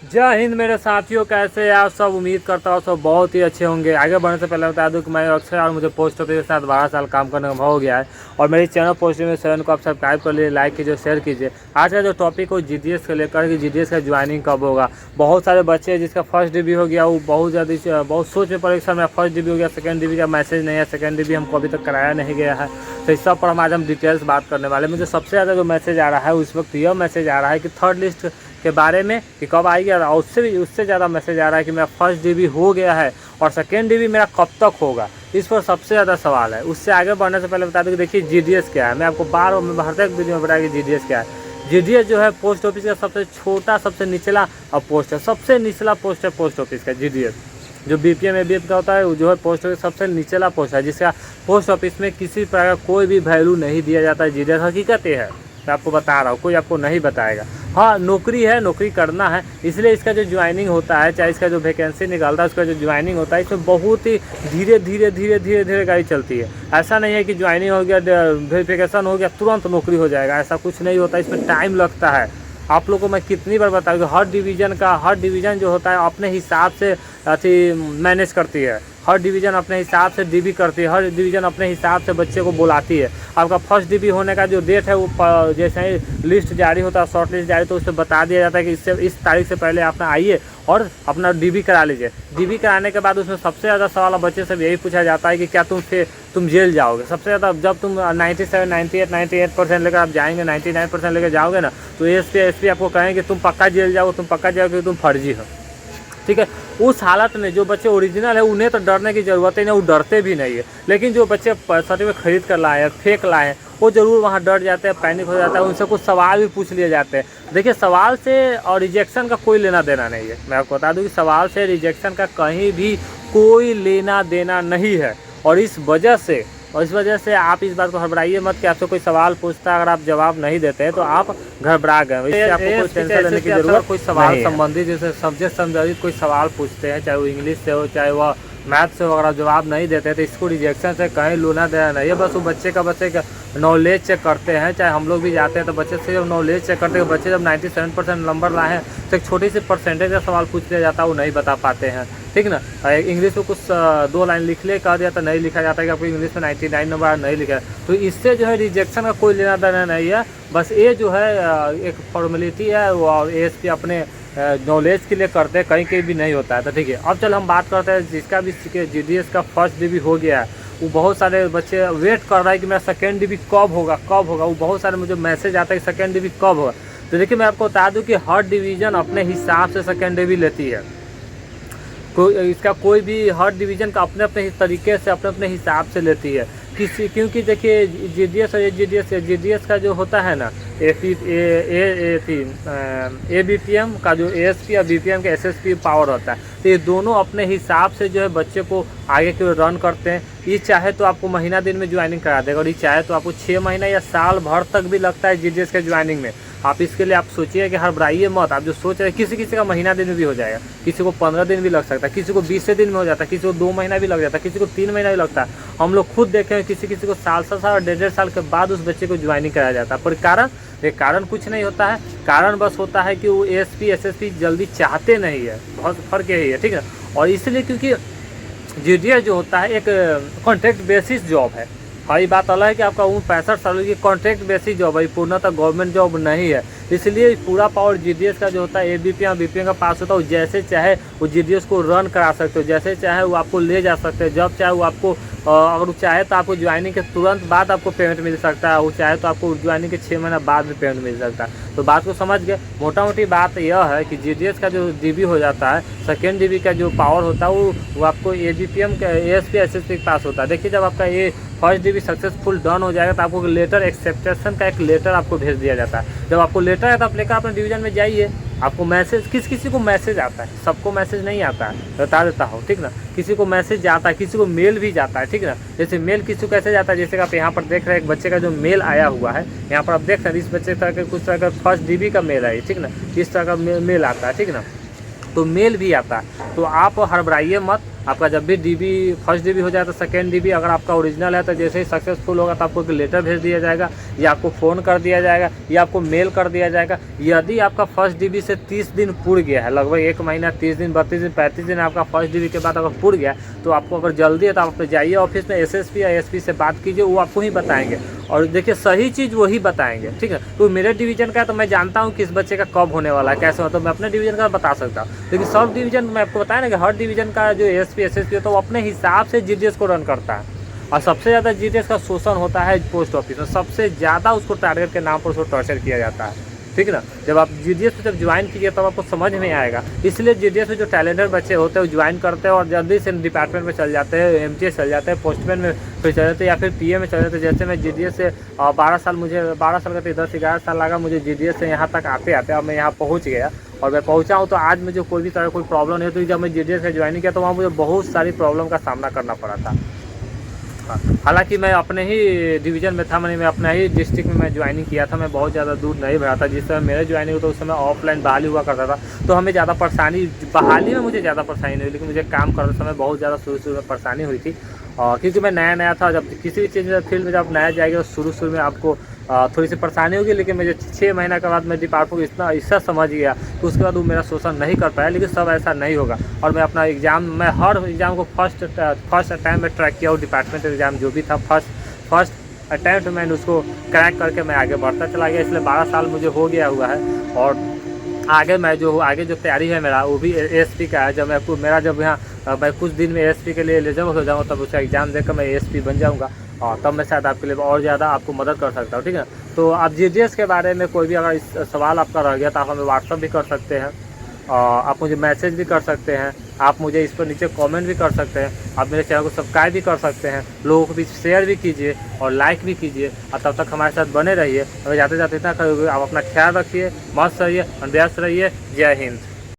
जय हिंद मेरे साथियों, कैसे हैं आप सब। उम्मीद करता हूँ सब बहुत ही अच्छे होंगे। आगे बढ़ने से पहले बता दूं कि मैं अक्षय और मुझे पोस्ट ऑफिस के साथ 12 साल काम करने का हो गया है और मेरे चैनल पोस्ट में 7 को आप सब्सक्राइब कर लिए, लाइक कीजिए, शेयर कीजिए। आज का जो टॉपिक हो जीडीएस को लेकर कि जीडीएस का ज्वाइनिंग कब होगा। बहुत सारे बच्चे जिसका फर्स्ट डीबी हो गया वो बहुत सोच में पड़े सर मेरा फर्स्ट डीबी हो गया, सेकंड डीबी का मैसेज नहीं है, सेकंड डीबी हमको अभी तक कराया नहीं गया है। तो इस सब पर आज हम डिटेल्स बात करने वाले। मुझे सबसे ज़्यादा जो मैसेज आ रहा है उस वक्त यह मैसेज आ रहा है कि थर्ड लिस्ट के बारे में कि कब आएगी, और उससे ज़्यादा मैसेज आ रहा है कि मेरा फर्स्ट डीबी हो गया है और सेकेंड डीबी मेरा कब तक होगा। इस पर सबसे ज़्यादा सवाल है। उससे आगे बढ़ने से पहले बता दूं कि देखिए जीडीएस क्या है। मैं आपको हर एक वीडियो में बताया कि जीडीएस क्या है। जीडीएस जो है पोस्ट ऑफिस का सबसे छोटा, सबसे निचला पोस्ट है, सबसे निचला पोस्ट है पोस्ट ऑफिस का जीडीएस। जो बीपीएम एबीएफ का होता है वो जो है पोस्ट ऑफिस सबसे निचला पोस्ट है, जिसका पोस्ट ऑफिस में किसी प्रकार का कोई भी वैल्यू नहीं दिया जाता है। जीडीएस हकीकत ये है, मैं आपको बता रहा हूँ, कोई आपको नहीं बताएगा। हाँ, नौकरी है, नौकरी करना है, इसलिए इसका जो ज्वाइनिंग होता है, चाहे इसका जो वैकेंसी निकलता है उसका जो ज्वाइनिंग होता है, इसमें बहुत ही धीरे गाड़ी चलती है। ऐसा नहीं है कि ज्वाइनिंग हो गया, वेरिफिकेशन हो गया, तुरंत नौकरी हो जाएगा, ऐसा कुछ नहीं होता। इसमें टाइम लगता है। आप लोगों को मैं कितनी बार बताऊँ कि हर डिवीज़न जो होता है अपने हिसाब से अथी मैनेज करती है। हर डिवीज़न अपने हिसाब से डीबी करती है, हर डिवीज़न अपने हिसाब से बच्चे को बुलाती है। आपका फर्स्ट डीबी होने का जो डेट है वो जैसे ही लिस्ट जारी होता है, शॉर्ट लिस्ट जारी, तो उससे बता दिया जाता है कि इस तारीख से पहले आप आइए और अपना डीबी करा लीजिए। डीबी कराने के बाद उसमें सबसे ज़्यादा सवाल बच्चे से यही पूछा जाता है कि क्या तुम जेल जाओगे। सबसे ज़्यादा जब तुम 98% लेकर आप जाएंगे, 99% लेकर जाओगे ना, तो एसपी आपको कहेंगे तुम पक्का जेल जाओगे, क्योंकि तुम फर्जी हो। ठीक है, उस हालत में जो बच्चे ओरिजिनल है उन्हें तो डरने की ज़रूरत ही नहीं, वो डरते भी नहीं है। लेकिन जो बच्चे सर्टिफिकेट खरीद कर लाए हैं, फेक लाए हैं, वो ज़रूर वहाँ डर जाते हैं, पैनिक हो जाता है। उनसे कुछ सवाल भी पूछ लिए जाते हैं। देखिए, सवाल से और रिजेक्शन का कोई लेना देना नहीं है। मैं आपको बता दूं कि सवाल से रिजेक्शन का कहीं भी कोई लेना देना नहीं है। और इस वजह से आप इस बात को घबराइए मत कि आपसे कोई सवाल पूछता है, अगर आप जवाब नहीं देते हैं तो आप घबरा गए। इससे आपको कोई टेंशन लेने की जरूरत कोई सवाल संबंधित जैसे सब्जेक्ट संबंधित कोई सवाल पूछते हैं, चाहे वो इंग्लिश से हो चाहे वह मैथ से हो, अगर आप जवाब नहीं देते तो इसको रिजेक्शन से कहीं लेना देना नहीं है। बस वो बच्चे का बस एक नॉलेज चेक करते हैं। चाहे हम लोग भी जाते हैं तो बच्चे से जब नॉलेज चेक करते हैं, बच्चे जब 97% नंबर लाए हैं तो एक छोटी सी परसेंटेज का सवाल पूछ लिया जाता है, वो नहीं बता पाते हैं। ठीक ना, इंग्लिश में कुछ 2 लाइन लिख ले कह दिया तो नहीं लिखा जाता है कि आपको इंग्लिश में 99 नंबर नहीं लिखा है। तो इससे जो है रिजेक्शन का कोई लेना देना नहीं है। बस ये जो है एक फॉर्मेलिटी है, वो एएसपी अपने नॉलेज के लिए करते हैं, कहीं भी नहीं होता है। तो ठीक है, अब चल हम बात करते हैं जिसका भी जीडीएस का फर्स्ट डीबी हो गया है। वो बहुत सारे बच्चे वेट कर रहा है कि मेरा सेकेंड डीबी कब होगा। वो बहुत सारे मुझे मैसेज आता है कि सेकेंड डीबी कब होगा। तो देखिए, मैं आपको बता दूं कि हर डिवीज़न अपने हिसाब से सेकेंड डीबी लेती है। कोई भी हर डिवीज़न का अपने तरीके से अपने हिसाब से लेती है। क्योंकि देखिए जीडीएस का जो होता है ना, एबीपीएम का जो एएसपी और बीपीएम का एसएसपी पावर होता है, तो ये दोनों अपने हिसाब से जो है बच्चे को आगे के रन करते हैं। ये चाहे तो आपको महीना दिन में ज्वाइनिंग करा देगा और ये चाहे तो आपको 6 महीना या साल भर तक भी लगता है जीडीएस के ज्वाइनिंग में। आप इसके लिए आप सोचिए कि घबराइए मत। आप जो सोच रहे हैं, किसी का महीना दिन में भी हो जाएगा, किसी को 15 दिन भी लग सकता है, किसी को 20 दिन में हो जाता है, किसी को 2 महीना भी लग जाता है, किसी को 3 महीना भी लगता है। हम लोग खुद देखे हैं किसी को साल और 1.5 साल के बाद उस बच्चे को ज्वाइनिंग कराया जाता है। पर कारण कुछ नहीं होता है। कारण बस होता है कि वो एएसपी एसएसपी जल्दी चाहते नहीं है। बहुत फर्क यही है। ठीक है, और इसलिए क्योंकि जीडीएस जो होता है एक कॉन्ट्रैक्ट बेसिस जॉब है। हाँ, ये बात अलग है कि आपका 65 साल की कॉन्ट्रैक्ट बेसिस जॉब है, पूर्णतः गवर्नमेंट जॉब नहीं है। इसलिए पूरा पावर जीडीएस का जो होता है एबीपीएम बीपीएम का पास होता है। वो जैसे चाहे वो जीडीएस को रन करा सकते हो, जैसे चाहे वो आपको ले जा सकते हैं, जब चाहे वो आपको अगर वो चाहे तो आपको ज्वाइनिंग के तुरंत बाद आपको पेमेंट मिल सकता है, वो चाहे तो आपको ज्वाइनिंग के 6 महीना बाद में पेमेंट मिल सकता है। तो बात को समझ गए। मोटा मोटी बात यह है कि जीडीएस का जो डीबी हो जाता है, सेकेंड डीबी का जो पावर होता है वो आपको एबीपीएम का एएसपी एसएसपी के पास होता है। देखिए, जब आपका ये फर्स्ट डीबी सक्सेसफुल डन हो जाएगा तो आपको लेटर एक्सेप्टेशन का एक लेटर आपको भेज दिया जाता है। जब आपको लेटर है तो आप लेकर अपने डिवीजन में जाइए। आपको मैसेज किसी को मैसेज आता है, सबको मैसेज नहीं आता है, बता देता हूँ। ठीक ना, किसी को मैसेज जाता है, किसी को मेल भी जाता है। ठीक ना, जैसे मेल किसी को कैसे जाता है, जैसे कि आप यहाँ पर देख रहे हैं एक बच्चे का जो मेल आया हुआ है, यहाँ पर आप देख रहे हैं इस बच्चे का कुछ तरह का फर्स्ट डीबी का मेल है। ठीक ना, इस तरह का मेल आता है। ठीक ना, तो मेल भी आता है। तो आप हड़बड़ाइए मत। आपका जब भी डीबी फर्स्ट डीबी हो जाए तो सेकेंड डीबी अगर आपका ओरिजिनल है तो जैसे ही सक्सेसफुल होगा तो आपको एक लेटर भेज दिया जाएगा, या आपको फ़ोन कर दिया जाएगा, या आपको मेल कर दिया जाएगा। यदि आपका फर्स्ट डीबी से 30 दिन पूर गया है, लगभग 1 महीना 30 दिन 32 दिन 35 दिन आपका फर्स्ट डीबी के बाद अगर पूर गया, तो आपको अगर जल्दी है तो आप जाइए ऑफिस में एसएसपी या एसपी से बात कीजिए, वो आपको ही बताएंगे। और देखिए सही चीज़ वही बताएंगे, ठीक है। तो मेरे डिवीज़न का है तो मैं जानता हूँ कि इस बच्चे का कब होने वाला है, कैसे हो, तो मैं अपने डिवीज़न का बता सकता हूँ। लेकिन सब डिवीज़न मैं आपको बताया ना कि हर डिवीज़न का जो एसपी एसएसपी होता है वो अपने हिसाब से जीडीएस को रन करता है। और सबसे ज़्यादा जीडीएस का शोषण होता है पोस्ट ऑफिस में, सबसे ज़्यादा उसको टारगेट के नाम पर उसको टॉर्चर किया जाता है, ठीक है ना। जब आप जीडीएस में जब ज्वाइन कीजिए तब आपको समझ में आएगा। इसलिए जीडीएस में जो टैलेंटेड बच्चे होते हैं वो ज्वाइन करते हैं और जल्दी से डिपार्टमेंट में चल जाते हैं, एमटीएस चल जाते हैं, पोस्टमैन में फिर चल जाते हैं, या फिर पीए में चल जाते हैं। जैसे मैं जीडीएस से 12 साल, मुझे 12 साल का तो 10-11 साल लगा मुझे जीडीएस से यहाँ तक आते आते, अब मैं यहाँ पहुँच गया। और मैं पहुँचा हूँ तो आज मुझे कोई भी तरह कोई प्रॉब्लम नहीं होती। जब मैं जीडीएस में ज्वाइन किया तो वहाँ मुझे बहुत सारी प्रॉब्लम का सामना करना पड़ा था। हालांकि मैं अपने ही डिवीज़न में था, मैं अपने ही डिस्ट्रिक्ट में मैं ज्वाइनिंग किया था, मैं बहुत ज़्यादा दूर नहीं भरा था। जिस समय मेरा ज्वाइनिंग हुआ तो उस समय ऑफलाइन बहाली हुआ करता था, तो हमें ज़्यादा परेशानी, बहाली में मुझे ज़्यादा परेशानी नहीं हुई, लेकिन मुझे काम करते समय बहुत ज़्यादा शुरू में परेशानी हुई थी। क्योंकि मैं नया था, जब किसी भी चीज़ में फील्ड में जब नया जाएगा तो शुरू में आपको थोड़ी सी परेशानी होगी। लेकिन मुझे 6 महीना के बाद मैं डिपार्टमेंट को ऐसा समझ गया तो उसके बाद वो मेरा शोषण नहीं कर पाया। लेकिन सब ऐसा नहीं होगा। और मैं अपना एग्ज़ाम, मैं हर एग्ज़ाम को फर्स्ट टाइम में ट्रैक किया हूँ। डिपार्टमेंट एग्ज़ाम जो भी था फर्स्ट अटैम्प्ट मैंने उसको क्रैक करके मैं आगे बढ़ता चला गया। इसलिए 12 साल मुझे हो गया हुआ है। और आगे जो तैयारी है मेरा वो भी एएसपी का है। जब मैं कुछ दिन में एएसपी के लिए एलिजिबल हो जाऊँगा तब उसका एग्ज़ाम देकर मैं एएसपी बन जाऊँगा, और तब मैं शायद आपके लिए और ज़्यादा आपको मदद कर सकता हूँ, ठीक है। तो आप जीडीएस के बारे में कोई भी अगर इस सवाल आपका रह गया तो आप हमें व्हाट्सअप भी कर सकते हैं, आप मुझे मैसेज भी कर सकते हैं, आप मुझे इस पर नीचे कमेंट भी कर सकते हैं, आप मेरे चैनल को सब्सक्राइब भी कर सकते हैं, लोगों को भी शेयर भी कीजिए और लाइक भी कीजिए। और तब तक हमारे साथ बने रहिए। अगर जाते जाते इतना करोगे, आप अपना ख्याल रखिए, मस्त रहिए और व्यस्त रहिए। जय हिंद।